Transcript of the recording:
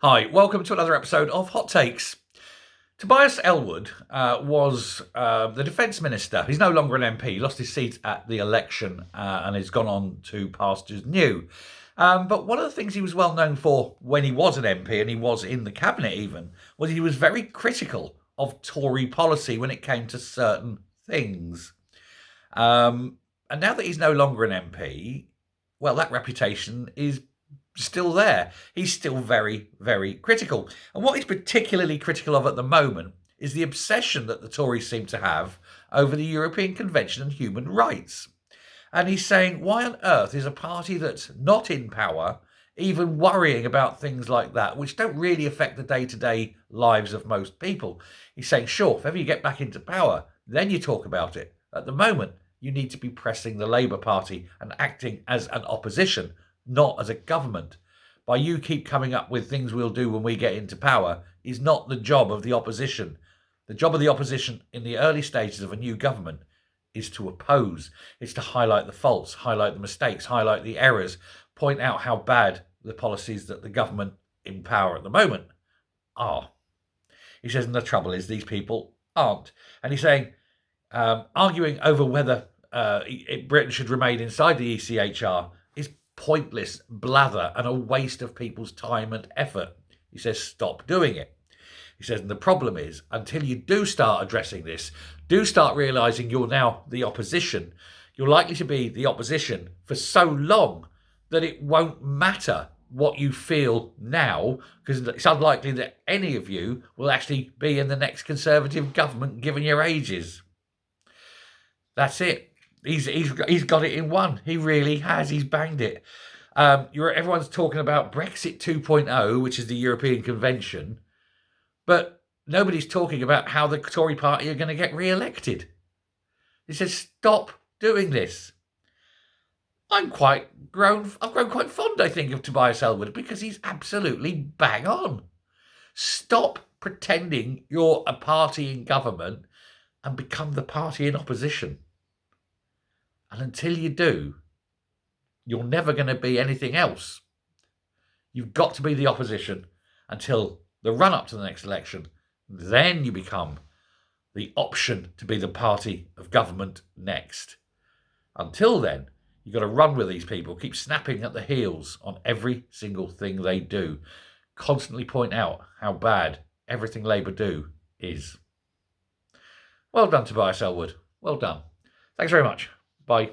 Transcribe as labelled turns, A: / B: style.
A: Hi, welcome to another episode of Hot Takes. Tobias Ellwood was the Defence Minister. He's no longer an MP. He lost his seat at the election and has gone on to pastures new. But one of the things he was well known for when he was an MP and he was in the cabinet even, was he was very critical of Tory policy when it came to certain things. And now that he's no longer an MP, well, that reputation is still there. He's still very, very critical. And what he's particularly critical of at the moment is the obsession that the Tories seem to have over the European Convention on Human Rights. And he's saying, why on earth is a party that's not in power even worrying about things like that, which don't really affect the day-to-day lives of most people? He's saying, sure, if ever you get back into power, then you talk about it. At the moment, you need to be pressing the Labour Party and acting as an opposition, not as a government. By you keep coming up with things we'll do when we get into power is not the job of the opposition. The job of the opposition in the early stages of a new government is to oppose. It's to highlight the faults, highlight the mistakes, highlight the errors, point out how bad the policies that the government in power at the moment are. He says, and the trouble is these people aren't. And he's saying, arguing over whether Britain should remain inside the ECHR is pointless blather and a waste of people's time and effort. He says, stop doing it. He says, and the problem is, until you do start addressing this, do start realising you're now the opposition, you're likely to be the opposition for so long that it won't matter what you feel now, because it's unlikely that any of you will actually be in the next Conservative government given your ages. That's it. He's got it in one. He really has. He's banged it. Everyone's talking about Brexit 2.0, which is the European Convention, but nobody's talking about how the Tory party are going to get re-elected. He says, stop doing this. I've grown quite fond, I think, of Tobias Ellwood because he's absolutely bang on. Stop pretending you're a party in government and become the party in opposition. And until you do, you're never going to be anything else. You've got to be the opposition until the run-up to the next election. Then you become the option to be the party of government next. Until then, you've got to run with these people, keep snapping at the heels on every single thing they do. Constantly point out how bad everything Labour do is. Well done, Tobias Ellwood. Well done. Thanks very much. Bye.